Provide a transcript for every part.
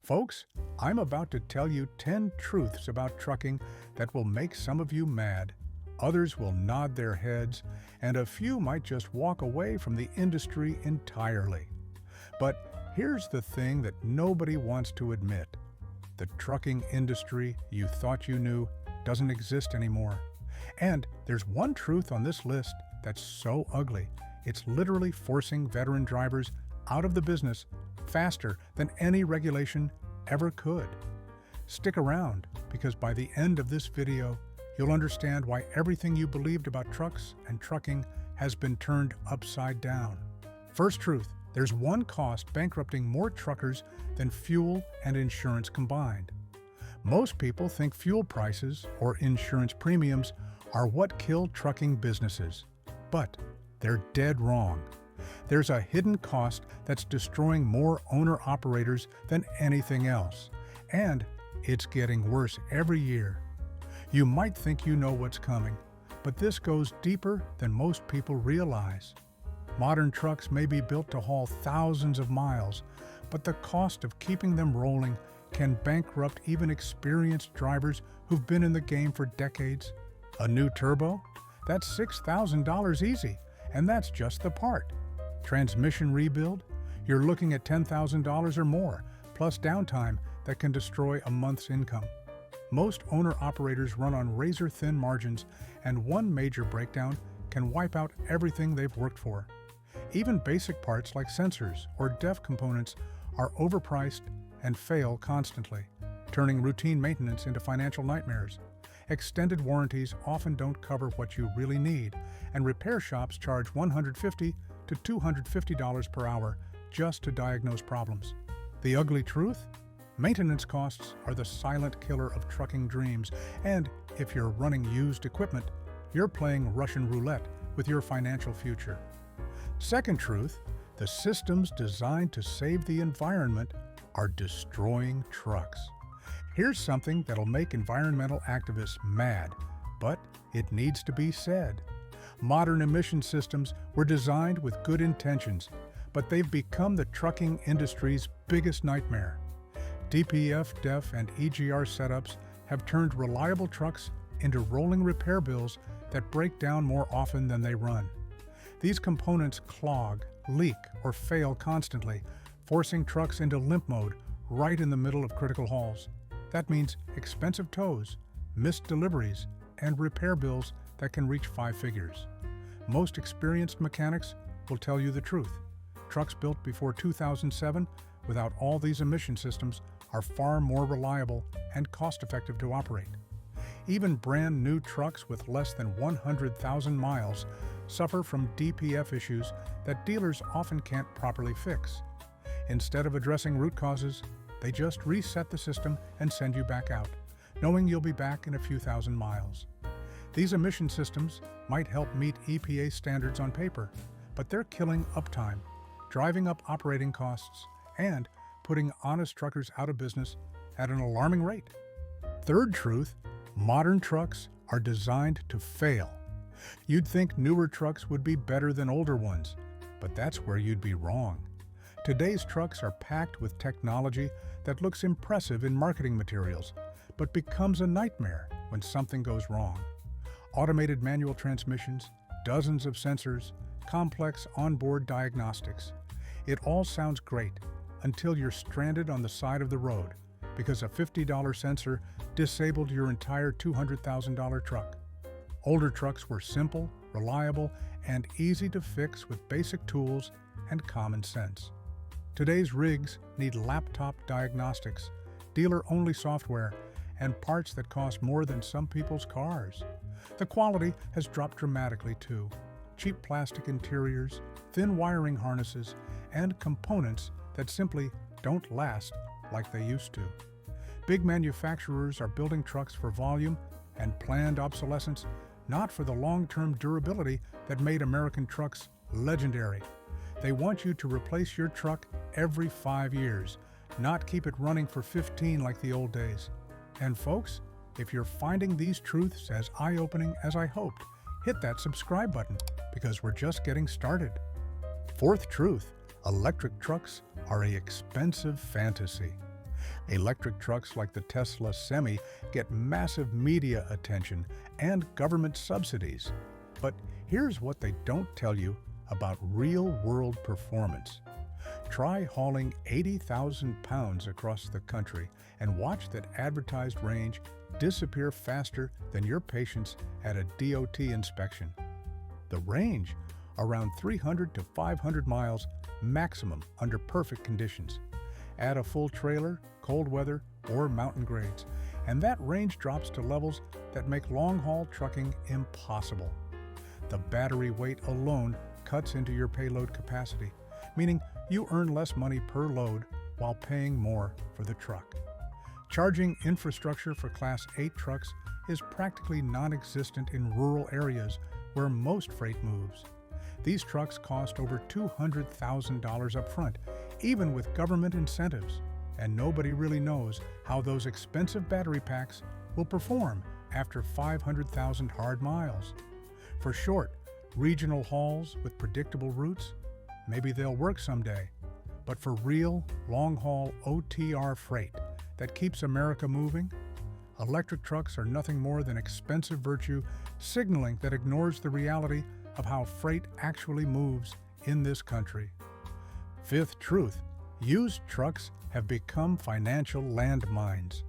Folks, I'm about to tell you 10 truths about trucking that will make some of you mad, others will nod their heads, and a few might just walk away from the industry entirely. But here's the thing that nobody wants to admit. The trucking industry you thought you knew doesn't exist anymore. And there's one truth on this list that's so ugly, it's literally forcing veteran drivers out of the business faster than any regulation ever could. Stick around, because by the end of this video, you'll understand why everything you believed about trucks and trucking has been turned upside down. First truth, there's one cost bankrupting more truckers than fuel and insurance combined. Most people think fuel prices or insurance premiums are what kill trucking businesses, but they're dead wrong. There's a hidden cost that's destroying more owner-operators than anything else, and it's getting worse every year. You might think you know what's coming, but this goes deeper than most people realize. Modern trucks may be built to haul thousands of miles, but the cost of keeping them rolling can bankrupt even experienced drivers who've been in the game for decades. A new turbo? That's $6,000 easy, and that's just the part. Transmission rebuild? You're looking at $10,000 or more, plus downtime that can destroy a month's income. Most owner-operators run on razor-thin margins, and one major breakdown can wipe out everything they've worked for. Even basic parts like sensors or DEF components are overpriced and fail constantly, turning routine maintenance into financial nightmares. Extended warranties often don't cover what you really need, and repair shops charge $150 to $250 per hour just to diagnose problems. The ugly truth? Maintenance costs are the silent killer of trucking dreams, and if you're running used equipment, you're playing Russian roulette with your financial future. Second truth, the systems designed to save the environment are destroying trucks. Here's something that'll make environmental activists mad, but it needs to be said. Modern emission systems were designed with good intentions, but they've become the trucking industry's biggest nightmare. DPF, DEF, and EGR setups have turned reliable trucks into rolling repair bills that break down more often than they run. These components clog, leak, or fail constantly, forcing trucks into limp mode right in the middle of critical hauls. That means expensive tows, missed deliveries, and repair bills that can reach 5 figures. Most experienced mechanics will tell you the truth. Trucks built before 2007 without all these emission systems are far more reliable and cost-effective to operate. Even brand new trucks with less than 100,000 miles suffer from DPF issues that dealers often can't properly fix. Instead of addressing root causes, they just reset the system and send you back out, knowing you'll be back in a few thousand miles. These emission systems might help meet EPA standards on paper, but they're killing uptime, driving up operating costs, and putting honest truckers out of business at an alarming rate. Third truth, modern trucks are designed to fail. You'd think newer trucks would be better than older ones, but that's where you'd be wrong. Today's trucks are packed with technology that looks impressive in marketing materials, but becomes a nightmare when something goes wrong. Automated manual transmissions, dozens of sensors, complex onboard diagnostics. It all sounds great until you're stranded on the side of the road because a $50 sensor disabled your entire $200,000 truck. Older trucks were simple, reliable, and easy to fix with basic tools and common sense. Today's rigs need laptop diagnostics, dealer-only software, and parts that cost more than some people's cars. The quality has dropped dramatically too. Cheap plastic interiors, thin wiring harnesses, and components that simply don't last like they used to. Big manufacturers are building trucks for volume and planned obsolescence, not for the long-term durability that made American trucks legendary. They want you to replace your truck every 5 years, not keep it running for 15 like the old days. And folks, if you're finding these truths as eye-opening as I hoped, hit that subscribe button, because we're just getting started. Fourth truth, electric trucks are an expensive fantasy. Electric trucks like the Tesla Semi get massive media attention and government subsidies. But here's what they don't tell you about real-world performance. Try hauling 80,000 pounds across the country and watch that advertised range disappear faster than your patience at a DOT inspection. The range, around 300 to 500 miles maximum under perfect conditions. Add a full trailer, cold weather, or mountain grades, and that range drops to levels that make long-haul trucking impossible. The battery weight alone cuts into your payload capacity, meaning you earn less money per load while paying more for the truck. Charging infrastructure for Class 8 trucks is practically non-existent in rural areas where most freight moves. These trucks cost over $200,000 up front, even with government incentives, and nobody really knows how those expensive battery packs will perform after 500,000 hard miles. For short, regional hauls with predictable routes, maybe they'll work someday. But for real, long-haul OTR freight that keeps America moving, electric trucks are nothing more than expensive virtue signaling that ignores the reality of how freight actually moves in this country. Fifth truth, used trucks have become financial landmines.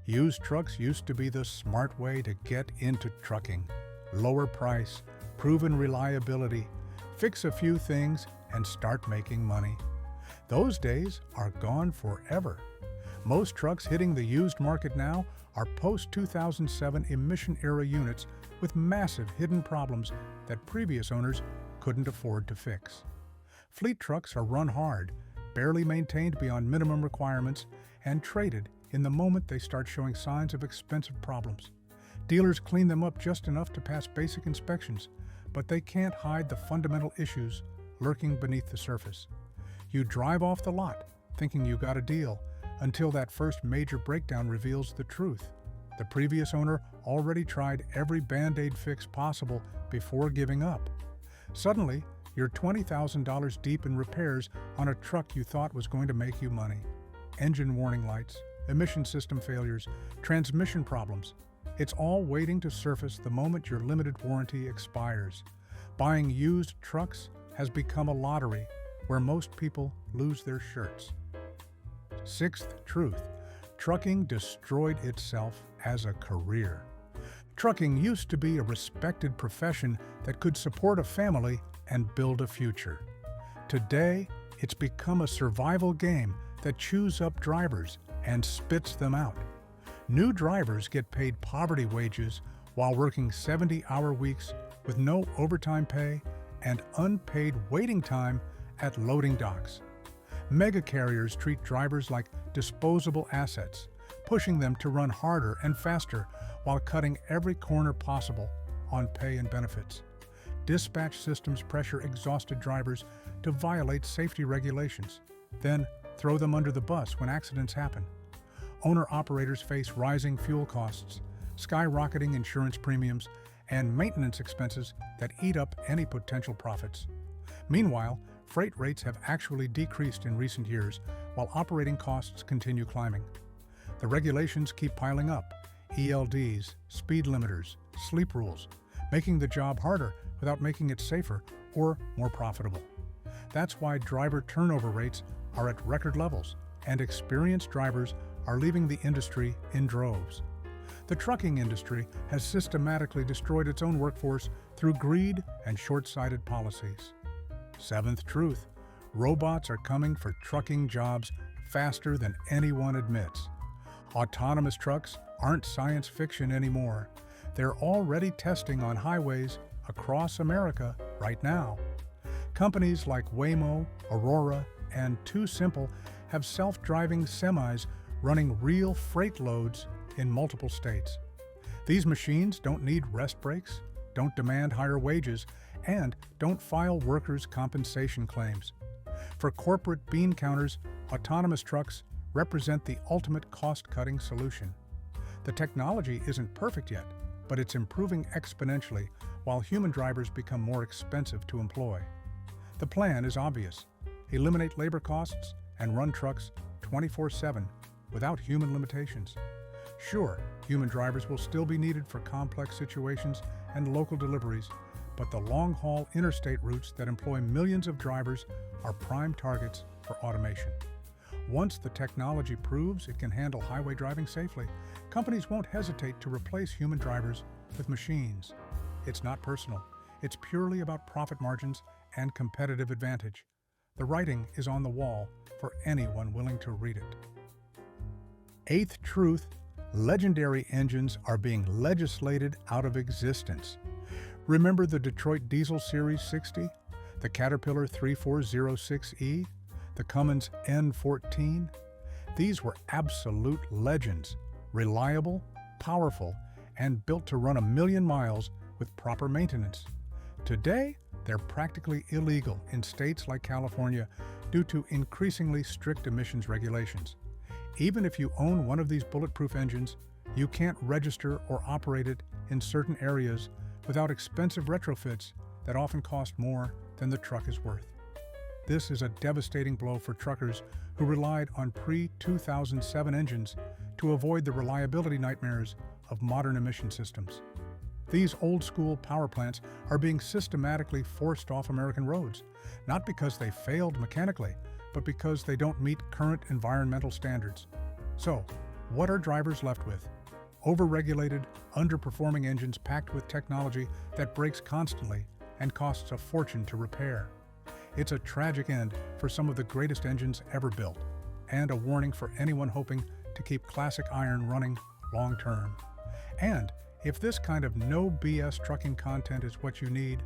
Used trucks used to be the smart way to get into trucking. Lower price, proven reliability, fix a few things, and start making money. Those days are gone forever. Most trucks hitting the used market now are post-2007 emission-era units with massive hidden problems that previous owners couldn't afford to fix. Fleet trucks are run hard, barely maintained beyond minimum requirements, and traded in the moment they start showing signs of expensive problems. Dealers clean them up just enough to pass basic inspections, but they can't hide the fundamental issues lurking beneath the surface. You drive off the lot thinking you got a deal until that first major breakdown reveals the truth. The previous owner already tried every Band-Aid fix possible before giving up. Suddenly, you're $20,000 deep in repairs on a truck you thought was going to make you money. Engine warning lights, emission system failures, transmission problems. It's all waiting to surface the moment your limited warranty expires. Buying used trucks has become a lottery where most people lose their shirts. Sixth truth, trucking destroyed itself as a career. Trucking used to be a respected profession that could support a family and build a future. Today, it's become a survival game that chews up drivers and spits them out. New drivers get paid poverty wages while working 70-hour weeks with no overtime pay and unpaid waiting time at loading docks. Mega carriers treat drivers like disposable assets, pushing them to run harder and faster while cutting every corner possible on pay and benefits. Dispatch systems pressure exhausted drivers to violate safety regulations, then throw them under the bus when accidents happen. Owner-operators face rising fuel costs, skyrocketing insurance premiums, and maintenance expenses that eat up any potential profits. Meanwhile, freight rates have actually decreased in recent years while operating costs continue climbing. The regulations keep piling up: ELDs, speed limiters, sleep rules, making the job harder without making it safer or more profitable. That's why driver turnover rates are at record levels, and experienced drivers are leaving the industry in droves. The trucking industry has systematically destroyed its own workforce through greed and short-sighted policies. Seventh truth, robots are coming for trucking jobs faster than anyone admits. Autonomous trucks aren't science fiction anymore. They're already testing on highways across America right now. Companies like Waymo, Aurora, and Too Simple have self-driving semis running real freight loads in multiple states. These machines don't need rest breaks, don't demand higher wages, and don't file workers' compensation claims. For corporate bean counters, autonomous trucks represent the ultimate cost-cutting solution. The technology isn't perfect yet, but it's improving exponentially while human drivers become more expensive to employ. The plan is obvious: eliminate labor costs and run trucks 24/7 without human limitations. Sure, human drivers will still be needed for complex situations and local deliveries, but the long-haul interstate routes that employ millions of drivers are prime targets for automation. Once the technology proves it can handle highway driving safely, companies won't hesitate to replace human drivers with machines. It's not personal. It's purely about profit margins and competitive advantage. The writing is on the wall for anyone willing to read it. Eighth truth: legendary engines are being legislated out of existence. Remember the Detroit Diesel Series 60, the Caterpillar 3406E, the Cummins N14? These were absolute legends, reliable, powerful, and built to run 1,000,000 miles with proper maintenance. Today, they're practically illegal in states like California due to increasingly strict emissions regulations. Even if you own one of these bulletproof engines, you can't register or operate it in certain areas without expensive retrofits that often cost more than the truck is worth. This is a devastating blow for truckers who relied on pre-2007 engines to avoid the reliability nightmares of modern emission systems. These old-school power plants are being systematically forced off American roads, not because they failed mechanically, but because they don't meet current environmental standards. So, what are drivers left with? Overregulated, underperforming engines packed with technology that breaks constantly and costs a fortune to repair. It's a tragic end for some of the greatest engines ever built, and a warning for anyone hoping to keep classic iron running long-term. And if this kind of no BS trucking content is what you need,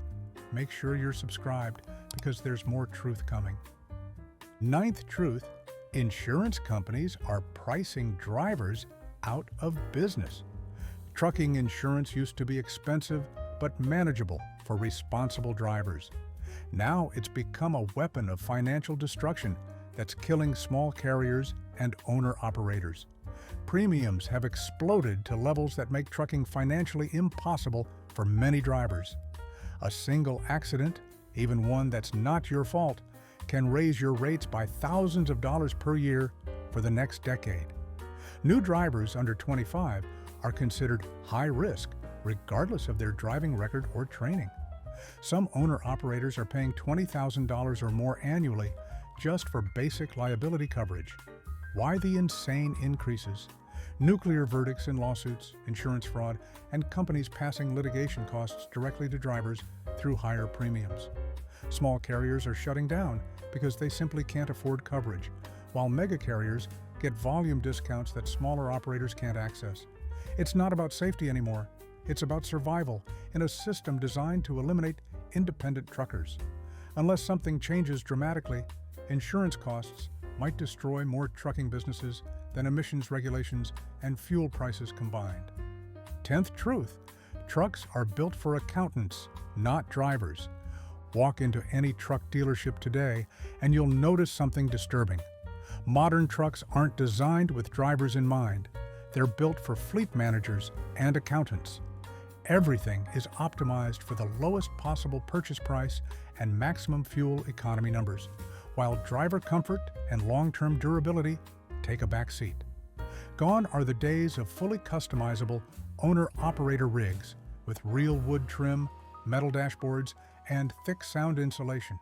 make sure you're subscribed because there's more truth coming. Ninth truth: insurance companies are pricing drivers out of business. Trucking insurance used to be expensive but manageable for responsible drivers. Now it's become a weapon of financial destruction that's killing small carriers and owner-operators. Premiums have exploded to levels that make trucking financially impossible for many drivers. A single accident, even one that's not your fault, can raise your rates by thousands of dollars per year for the next decade. New drivers under 25 are considered high risk, regardless of their driving record or training. Some owner-operators are paying $20,000 or more annually just for basic liability coverage. Why the insane increases? Nuclear verdicts in lawsuits, insurance fraud, and companies passing litigation costs directly to drivers through higher premiums. Small carriers are shutting down because they simply can't afford coverage, while mega carriers get volume discounts that smaller operators can't access. It's not about safety anymore. It's about survival in a system designed to eliminate independent truckers. Unless something changes dramatically, insurance costs might destroy more trucking businesses than emissions regulations and fuel prices combined. 10th truth: trucks are built for accountants, not drivers. Walk into any truck dealership today and you'll notice something disturbing. Modern trucks aren't designed with drivers in mind. They're built for fleet managers and accountants. Everything is optimized for the lowest possible purchase price and maximum fuel economy numbers, while driver comfort and long-term durability take a back seat. Gone are the days of fully customizable owner-operator rigs with real wood trim, metal dashboards, and thick sound insulation.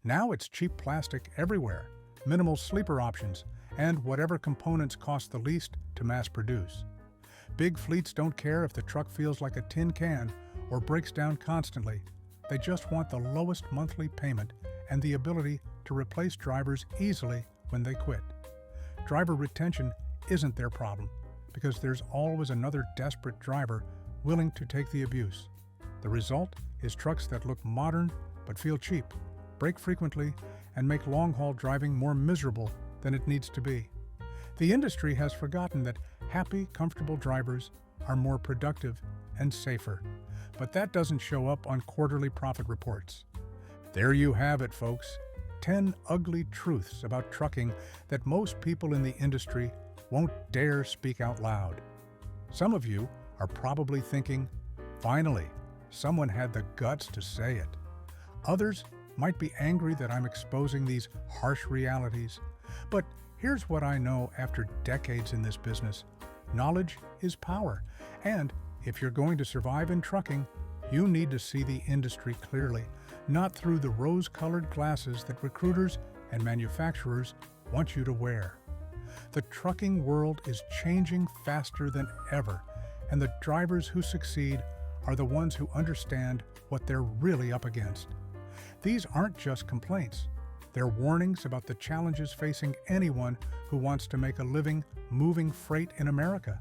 Now it's cheap plastic everywhere, minimal sleeper options, and whatever components cost the least to mass produce. Big fleets don't care if the truck feels like a tin can or breaks down constantly. They just want the lowest monthly payment and the ability to replace drivers easily when they quit. Driver retention isn't their problem because there's always another desperate driver willing to take the abuse. The result is trucks that look modern but feel cheap, break frequently, and make long-haul driving more miserable than it needs to be. The industry has forgotten that happy, comfortable drivers are more productive and safer, but that doesn't show up on quarterly profit reports. There you have it, folks. 10 ugly truths about trucking that most people in the industry won't dare speak out loud. Some of you are probably thinking, finally, someone had the guts to say it. Others might be angry that I'm exposing these harsh realities, but Here's what I know after decades in this business. Knowledge is power, and if you're going to survive in trucking, you need to see the industry clearly, not through the rose-colored glasses that recruiters and manufacturers want you to wear. The trucking world is changing faster than ever, and the drivers who succeed are the ones who understand what they're really up against. These aren't just complaints. They're warnings about the challenges facing anyone who wants to make a living moving freight in America.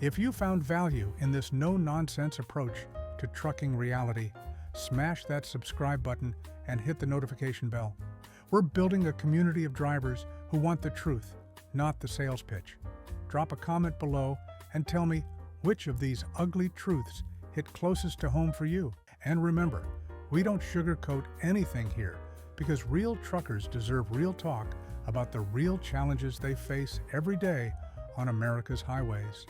If you found value in this no-nonsense approach to trucking reality, smash that subscribe button and hit the notification bell. We're building a community of drivers who want the truth, not the sales pitch. Drop a comment below and tell me which of these ugly truths hit closest to home for you. And remember, we don't sugarcoat anything here because real truckers deserve real talk about the real challenges they face every day on America's highways.